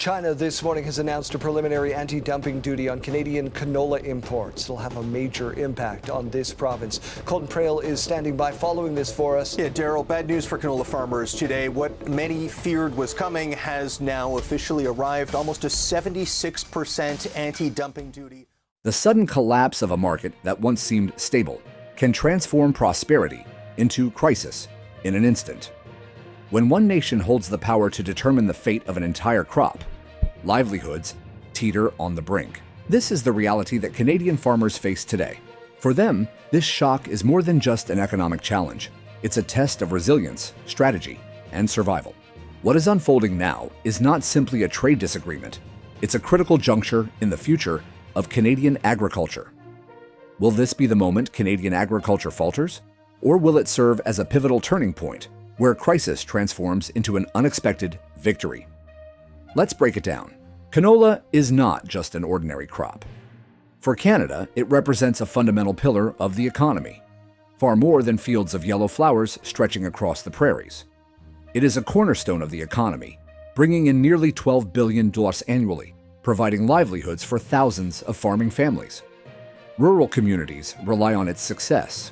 China this morning has announced a preliminary anti-dumping duty on Canadian canola imports. It'll have a major impact on this province. Colton Prale is standing by following this for us. Yeah, Daryl, bad news for canola farmers today. What many feared was coming has now officially arrived. Almost a 76% anti-dumping duty. The sudden collapse of a market that once seemed stable can transform prosperity into crisis in an instant. When one nation holds the power to determine the fate of an entire crop, livelihoods teeter on the brink. This is the reality that Canadian farmers face today. For them, this shock is more than just an economic challenge. It's a test of resilience, strategy, and survival. What is unfolding now is not simply a trade disagreement. It's a critical juncture in the future of Canadian agriculture. Will this be the moment Canadian agriculture falters? Or will it serve as a pivotal turning point where crisis transforms into an unexpected victory? Let's break it down. Canola is not just an ordinary crop. For Canada, it represents a fundamental pillar of the economy, far more than fields of yellow flowers stretching across the prairies. It is a cornerstone of the economy, bringing in nearly $12 billion annually, providing livelihoods for thousands of farming families. Rural communities rely on its success,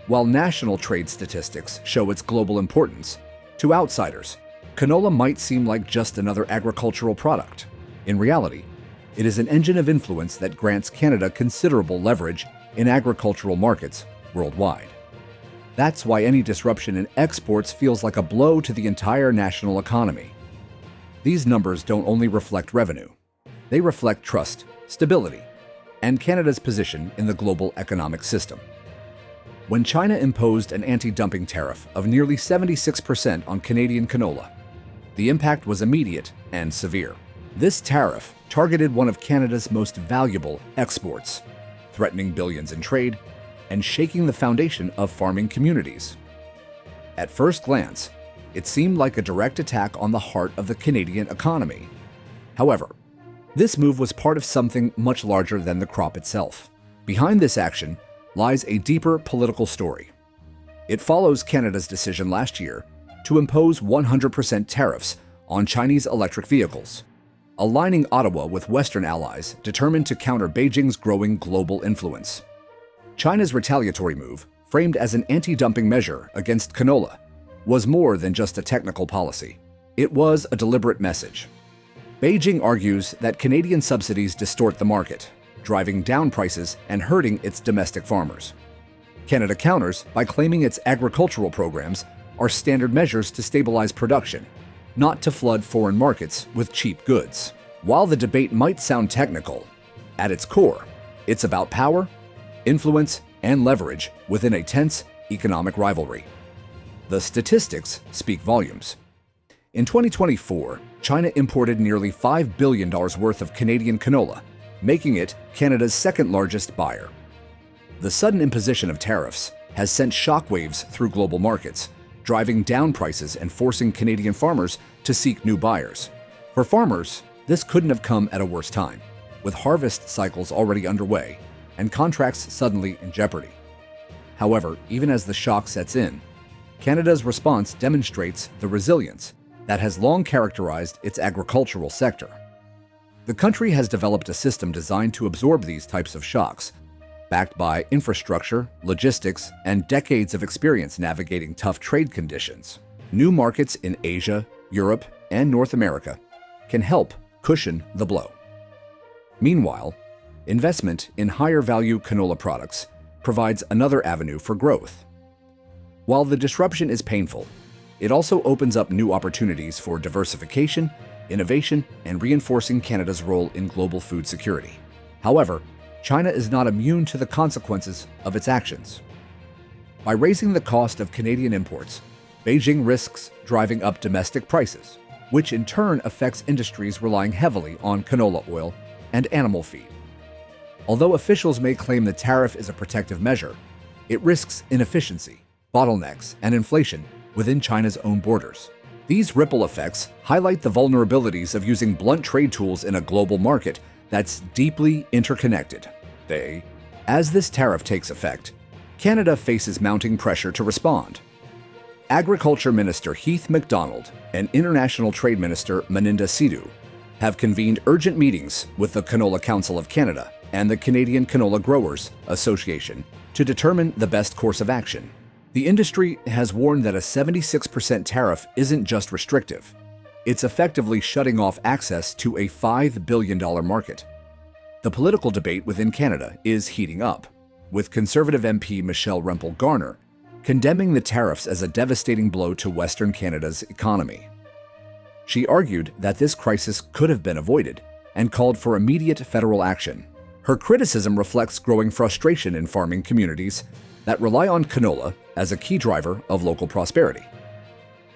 while national trade statistics show its global importance. To outsiders, canola might seem like just another agricultural product. In reality, it is an engine of influence that grants Canada considerable leverage in agricultural markets worldwide. That's why any disruption in exports feels like a blow to the entire national economy. These numbers don't only reflect revenue. They reflect trust, stability, and Canada's position in the global economic system. When China imposed an anti-dumping tariff of nearly 76% on Canadian canola, the impact was immediate and severe. This tariff targeted one of Canada's most valuable exports, threatening billions in trade and shaking the foundation of farming communities. At first glance, it seemed like a direct attack on the heart of the Canadian economy. However, this move was part of something much larger than the crop itself. Behind this action lies a deeper political story. It follows Canada's decision last year to impose 100% tariffs on Chinese electric vehicles, aligning Ottawa with Western allies determined to counter Beijing's growing global influence. China's retaliatory move, framed as an anti-dumping measure against canola, was more than just a technical policy. It was a deliberate message. Beijing argues that Canadian subsidies distort the market, driving down prices and hurting its domestic farmers. Canada counters by claiming its agricultural programs are standard measures to stabilize production, not to flood foreign markets with cheap goods. While the debate might sound technical, at its core, it's about power, influence, and leverage within a tense economic rivalry. The statistics speak volumes. In 2024, China imported nearly $5 billion worth of Canadian canola, making it Canada's second-largest buyer. The sudden imposition of tariffs has sent shockwaves through global markets, driving down prices and forcing Canadian farmers to seek new buyers. For farmers, this couldn't have come at a worse time, with harvest cycles already underway and contracts suddenly in jeopardy. However, even as the shock sets in, Canada's response demonstrates the resilience that has long characterized its agricultural sector. The country has developed a system designed to absorb these types of shocks, backed by infrastructure, logistics, and decades of experience navigating tough trade conditions. New markets in Asia, Europe, and North America can help cushion the blow. Meanwhile, investment in higher-value canola products provides another avenue for growth. While the disruption is painful, it also opens up new opportunities for diversification, innovation, and reinforcing Canada's role in global food security. However, China is not immune to the consequences of its actions. By raising the cost of Canadian imports, Beijing risks driving up domestic prices, which in turn affects industries relying heavily on canola oil and animal feed. Although officials may claim the tariff is a protective measure, it risks inefficiency, bottlenecks, and inflation within China's own borders. These ripple effects highlight the vulnerabilities of using blunt trade tools in a global market that's deeply interconnected. As this tariff takes effect, Canada faces mounting pressure to respond. Agriculture Minister Heath MacDonald and International Trade Minister Maninda Sidhu have convened urgent meetings with the Canola Council of Canada and the Canadian Canola Growers Association to determine the best course of action. The industry has warned that a 76% tariff isn't just restrictive. It's effectively shutting off access to a $5 billion market. The political debate within Canada is heating up, with Conservative MP Michelle Rempel-Garner condemning the tariffs as a devastating blow to Western Canada's economy. She argued that this crisis could have been avoided and called for immediate federal action. Her criticism reflects growing frustration in farming communities that rely on canola as a key driver of local prosperity.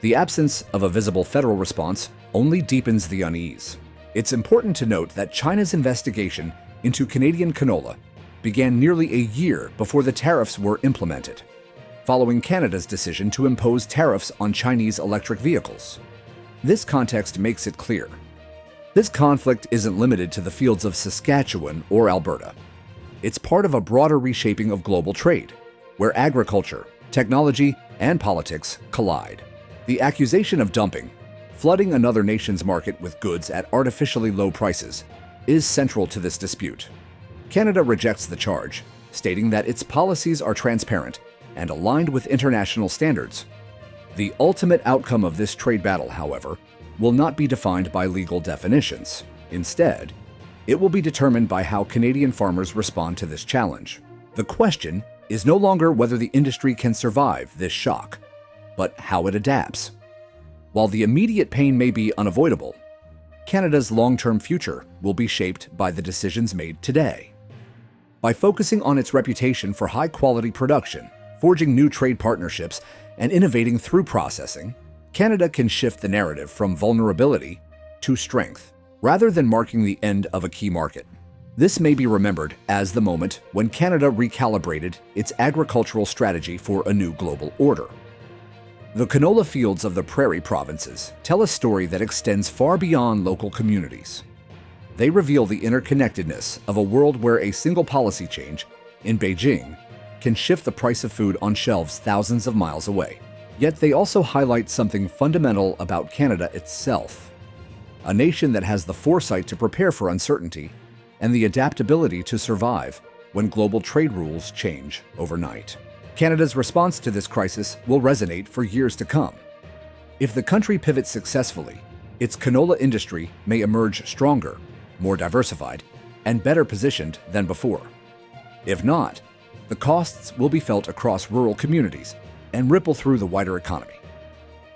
The absence of a visible federal response only deepens the unease. It's important to note that China's investigation into Canadian canola began nearly a year before the tariffs were implemented, following Canada's decision to impose tariffs on Chinese electric vehicles. This context makes it clear. This conflict isn't limited to the fields of Saskatchewan or Alberta. It's part of a broader reshaping of global trade, where agriculture, technology, and politics collide. The accusation of dumping, flooding another nation's market with goods at artificially low prices, is central to this dispute. Canada rejects the charge, stating that its policies are transparent and aligned with international standards. The ultimate outcome of this trade battle, however, will not be defined by legal definitions. Instead, it will be determined by how Canadian farmers respond to this challenge. The question is no longer whether the industry can survive this shock, but how it adapts. While the immediate pain may be unavoidable, Canada's long-term future will be shaped by the decisions made today. By focusing on its reputation for high-quality production, forging new trade partnerships, and innovating through processing, Canada can shift the narrative from vulnerability to strength, rather than marking the end of a key market. This may be remembered as the moment when Canada recalibrated its agricultural strategy for a new global order. The canola fields of the prairie provinces tell a story that extends far beyond local communities. They reveal the interconnectedness of a world where a single policy change in Beijing can shift the price of food on shelves thousands of miles away. Yet they also highlight something fundamental about Canada itself, a nation that has the foresight to prepare for uncertainty and the adaptability to survive when global trade rules change overnight. Canada's response to this crisis will resonate for years to come. If the country pivots successfully, its canola industry may emerge stronger, more diversified, and better positioned than before. If not, the costs will be felt across rural communities and ripple through the wider economy.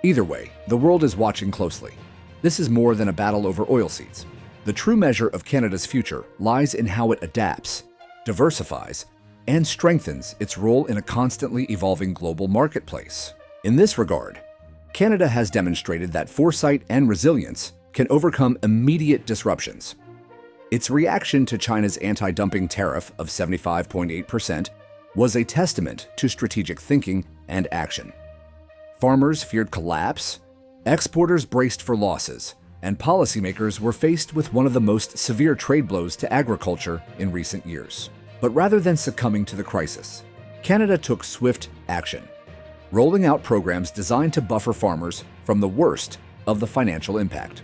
Either way, the world is watching closely. This is more than a battle over oilseeds. The true measure of Canada's future lies in how it adapts, diversifies, and strengthens its role in a constantly evolving global marketplace. In this regard, Canada has demonstrated that foresight and resilience can overcome immediate disruptions. Its reaction to China's anti-dumping tariff of 75.8% was a testament to strategic thinking and action. Farmers feared collapse, exporters braced for losses, and policymakers were faced with one of the most severe trade blows to agriculture in recent years. But rather than succumbing to the crisis, Canada took swift action, rolling out programs designed to buffer farmers from the worst of the financial impact.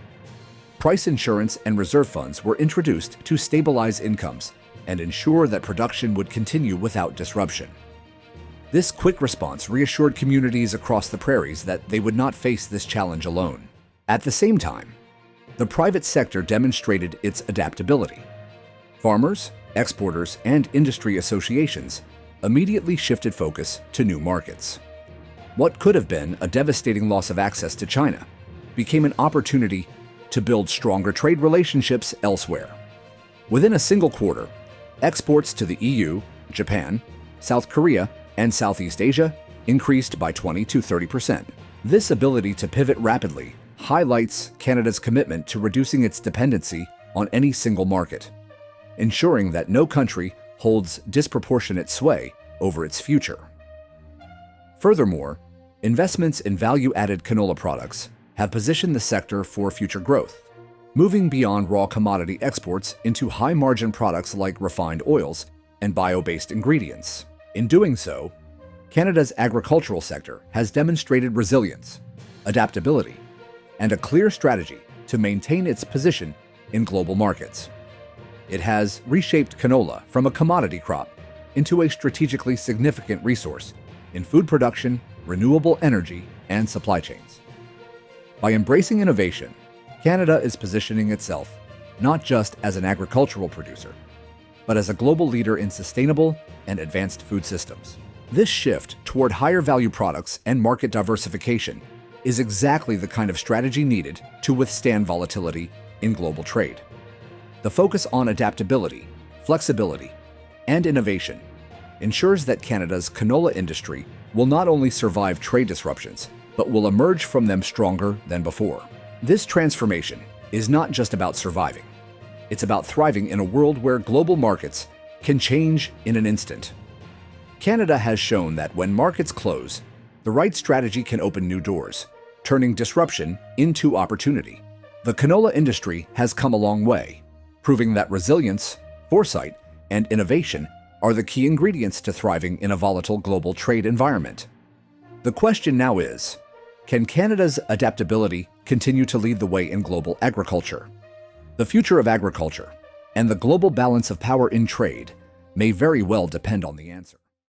Price insurance and reserve funds were introduced to stabilize incomes and ensure that production would continue without disruption. This quick response reassured communities across the prairies that they would not face this challenge alone. At the same time, the private sector demonstrated its adaptability. Farmers, exporters, and industry associations immediately shifted focus to new markets. What could have been a devastating loss of access to China became an opportunity to build stronger trade relationships elsewhere. Within a single quarter, exports to the EU, Japan, South Korea, and Southeast Asia increased by 20 to 30%. This ability to pivot rapidly highlights Canada's commitment to reducing its dependency on any single market, ensuring that no country holds disproportionate sway over its future. Furthermore, investments in value-added canola products have positioned the sector for future growth, moving beyond raw commodity exports into high-margin products like refined oils and bio-based ingredients. In doing so, Canada's agricultural sector has demonstrated resilience, adaptability, and a clear strategy to maintain its position in global markets. It has reshaped canola from a commodity crop into a strategically significant resource in food production, renewable energy, and supply chains. By embracing innovation, Canada is positioning itself not just as an agricultural producer, but as a global leader in sustainable and advanced food systems. This shift toward higher value products and market diversification is exactly the kind of strategy needed to withstand volatility in global trade. The focus on adaptability, flexibility, and innovation ensures that Canada's canola industry will not only survive trade disruptions, but will emerge from them stronger than before. This transformation is not just about surviving. It's about thriving in a world where global markets can change in an instant. Canada has shown that when markets close, the right strategy can open new doors, turning disruption into opportunity. The canola industry has come a long way, proving that resilience, foresight, and innovation are the key ingredients to thriving in a volatile global trade environment. The question now is, can Canada's adaptability continue to lead the way in global agriculture? The future of agriculture and the global balance of power in trade may very well depend on the answer.